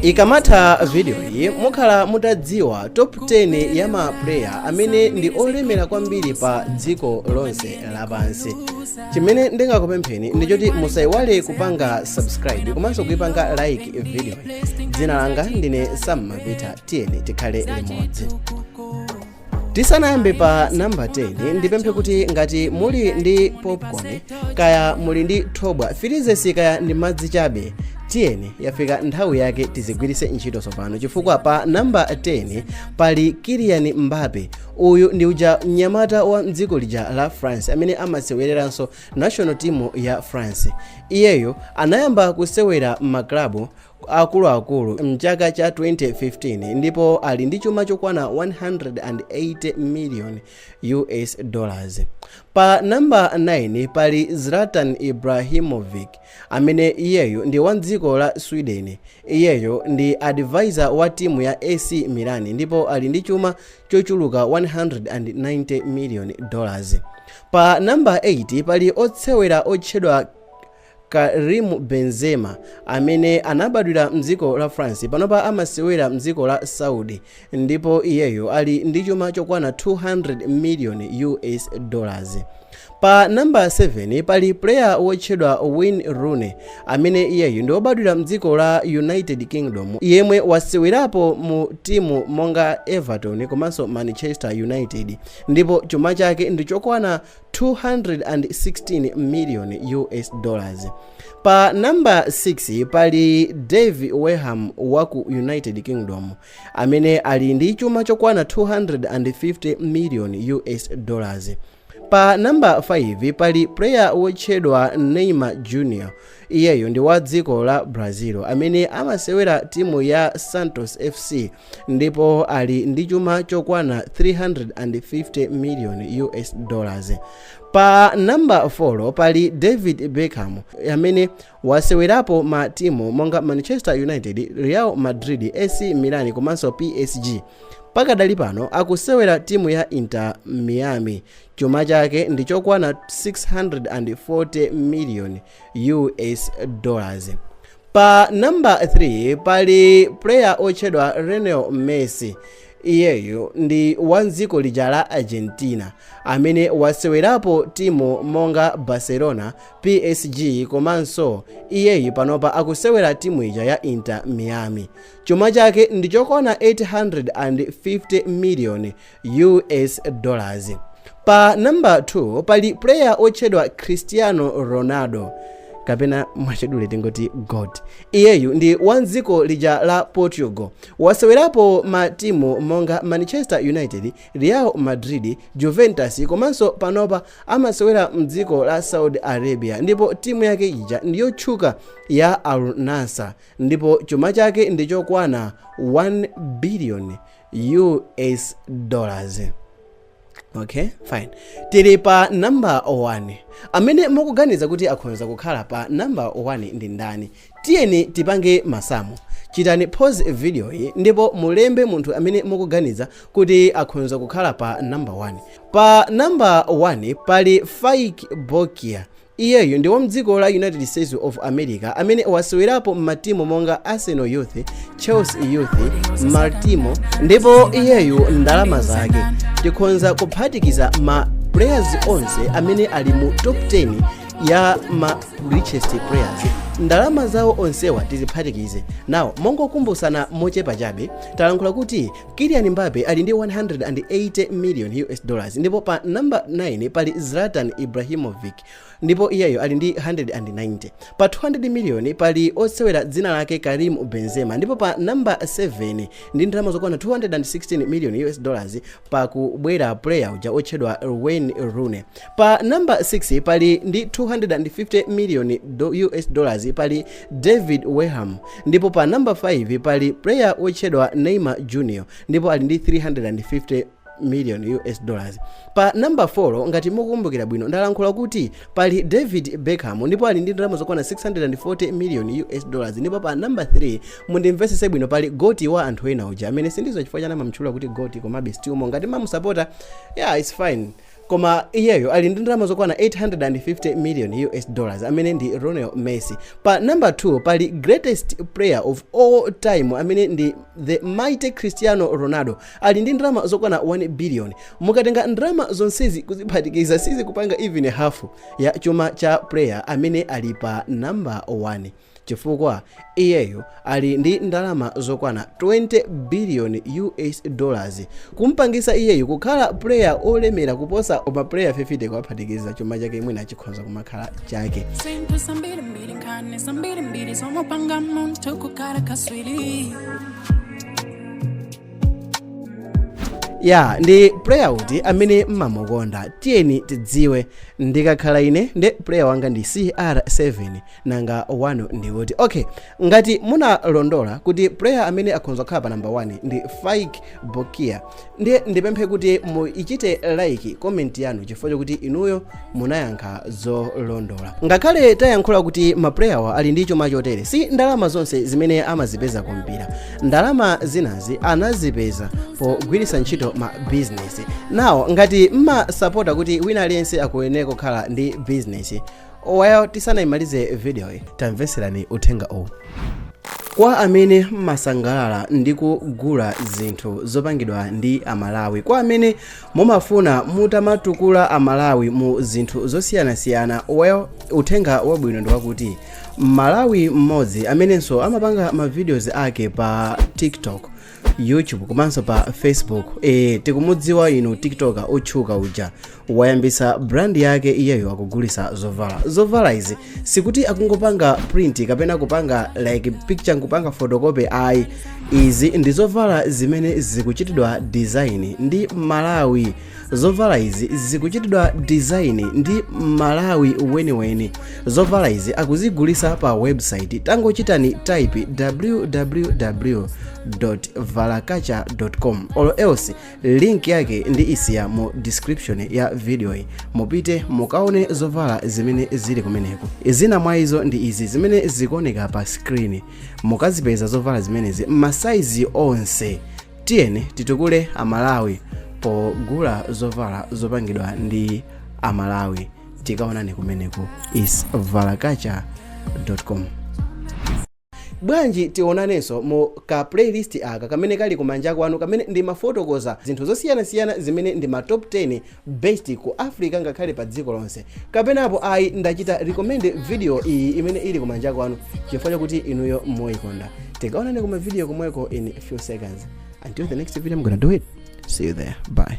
Ikamatha video iyi mukhala mutadziwa top 10 ya ma player amene ndi olemera kwambiri pa dziko lonse lapansi. Chimene ndingakupempheni ndichoti musayiwale kupanga subscribe komanso kuipanga like video. Dzina langa ndine Sam Mavita, tiyeni tikhale limodzi. Tisanayambe pa number 10 ndipemphe kuti ngati muli ndi popcorn kaya muli ndi thobwa firizesi kaya ndi madzi chabe, tiyeni yafika nthawi yake tizigwiritse ntchito tsopano chifukwa pa number 10 pali Kylian Mbappe. Uyu ndi uja mnyamata wa mdziko lija la France amene amasewereranso national team ya France. Iyeyo anayamba kusewera m'maklabu akuluakulu mchaka cha 2015 ndipo ali ndi chuma chokwana 180 million US dollars. Pa number 9 pali Zlatan Ibrahimovic amene iyeyo ndi wa dziko la Sweden. Iyeyo ndi advisor wa timu ya AC Milan ndipo ali ndi chuma chochuluka 190 million dollars. Pa number 8 pali otsewera otchedwa Karim Benzema amene anabadwira mdziko la France panopa amasewera mdziko la Saudi ndipo iyeyo ali ndi chuma chokwana 200 million US dollars. Pa number 7 pali player wotchedwa Wayne Rooney amene iyeyo ndi wobadwira mdziko la United Kingdom yemwe wasewerapo mu timu monga Everton komanso Manchester United ndipo chuma chake ndi chokwana 216 million US dollars. Pa number 6 pali David Beckham wa ku United Kingdom amene ali ndi chuma chokwana 250 million US dollars. Pa number 5 pali player wotchedwa Neymar Jr. Iyeyo ndi wa dziko la Brazil amene amasewera timu ya Santos FC ndipo ali ndi chuma chokwana 350 million US dollars. Pa number 4 pali David Beckham amene wasewerapo ma timu monga Manchester United, Real Madrid, AC Milan komanso PSG. Pakadali pano akusewera timu ya Inter Miami. Chuma chake ndi chokwana 640 million US dollars. Pa number 3 pali player otchedwa Lionel Messi. Iyeyo ndi wa dziko lija la Argentina amene wasewerapo timu monga Barcelona, PSG komanso iyeyo panopa akusewera timu ija ya Inter Miami. Chuma chake ndi chokwana 850 million US dollars. Pa number 2 pali player otchedwa Cristiano Ronaldo kapena mwachedule tingoti God. Iyeyu ndi wa dziko lija la Portugal wasewerapo ma timu monga Manchester United, Real Madrid, Juventus komanso panopa amasewera mdziko la Saudi Arabia ndipo timu yake ija ndiyotchuka ya Al Nassr ndipo chuma chake ndi chokwana 1 billion US dollars. Okay, fine. Tili pa number 1. Amene mukuganiza kuti akhoza kukhala pa number 1 ndi ndani? Tiyeni tipange masamu. Chitani pause video hii ndipo mulembe munthu amene mukuganiza kuti akhoza kukhala pa number 1. Pa number 1 pali Faik Bokia. Iyeyo ndi wa mdziko la United States of America amene wasewerapo matimu monga Arsenal Youth, Chelsea Youth, Maltimo ndipo iyeyo ndalama zake tikhonza kuphatikiza ma players onse amene ali mu top 10 ya ma richest players. Ndalama zawo onsewa tiziphatikize. Now mongokumbusana mochepa chabe talankhula kuti Kylian Mbappe ali ndi 180 million US dollars ndipo pa number 9 pali Zlatan Ibrahimovic ndipo iyeyo ali ndi 190. Pa 200 million pali osewera dzina lake Karim Benzema ndipo pa number 7 ndi ndalama zokwana 216 million US dollars pa kubwera player uja otchedwa Wayne Rooney. Pa number 6 pali ndi 250 million US dollars pali David Beckham ndipo pa number 5 pali player otchedwa Neymar Jr. ndipo ali ndi 350 million US dollars. Pa number 4 ngati mukukumbukira bwino ndalankhula kuti pali David Beckham ndipo ali ndi ndalama zokwana 640 million US dollars ndipo pa number 3 mundimvesese bwino pali goti wa anthu ena uja amene sindizo chifukwa chana mamchula kuti goti komabe still ngati mamusapota, yeah, it's fine. koma iyeyo ali ndi ndalama zokwana 850 million US dollars amene ndi Lionel Messi. Pa number 2 pali greatest player of all time amene ndi the mighty Cristiano Ronaldo ali ndi ndalama zokwana 1 billion. Mukatenga ndalama zonsezi kuziphatikiza sizi kupanga even half ya chuma cha player amene ali pa number 1, chifukwa iyeyo ali ndi ndalama zokwana 20 billion US dollars, kumpangisa iyeyo kukhala player olemera kuposa ma player 50 kuwaphatikiza chuma chake mwina chikhoza kumakhala chake. Ya ndi player uti amene mmamukonda tiyeni tidziwe. Ndikakhala ine ndi player wanga ndi CR7 nanga 1 ndi kuti okay, ngati munalondola kuti player amene akhonza kukhala pa number 1 ndi Faik Bokia, ndiye ndipemphe kuti muichite like comment yanu chifukwa kuti inuyo munayankha zolondola. Ngakhale tayankhula kuti ma player wa ali ndi chuma chotere, si ndalama zonse zimene amazipeza kumpira. Ndalama zinazi anazipeza pogwiritsa ntchito ma business. Now ngati mmasapota kuti wina aliyense akuyeneko kukhala ndi business, owayo tisanayimalize video tamveserani uthenga owu. Kwa amene masangalala ndi kugula zinthu zopangidwa ndi Amalawi, kwa amene mumafuna mutamatukula Amalawi mu zinthu zosiyanasiyana, well, uthenga wabwino ndi wakuti Malawi mmodzi amenenso amapanga ma videos ake pa TikTok, YouTube komanso pa Facebook, tikumudziwa inu TikToker otchuka uja, wayambisa brand yake iyeyo akugulisa zovala. Zovala izi sikuti akungopanga print kapena kupanga like picture kupanga photocopy ayi, izi ndi zovala zimene zikuchitidwa design ndi Malawi. Zovala izi zikuchitidwa design ndi Malawi weniweni. Zovala izi akuzigulisa pa website, tangochitani type www.valakacha.com or else link yake ndi isiya mu description ya video hii. Mupite mukaone zovala zimene zili kumeneko. Zina mwa izo ndi izi zimene zikuoneka pa screen. Mukazipeza zovala zimenezi masaizi onse. Tiyeni titukule Amalawi pogula zovala zopangidwa ndi Amalawi. Tikaonane kumeneko is valakacha.com. Bwanji tionanenso mu ka playlist aka kamene kali kumanja kwanu kamene ndi mafotokoza zinthu zosiyanasiyana zimene ndi ma top 10 best ku Africa ngakhale pa dziko lonse. Kapenapo ayi ndachita recommend video iyi imene ili kumanja kwanu chifukwa kuti inuyo moyikonda. Tikaonane kuma video komweko in a few seconds. Until the next video I'm gonna do it. See you there. Bye.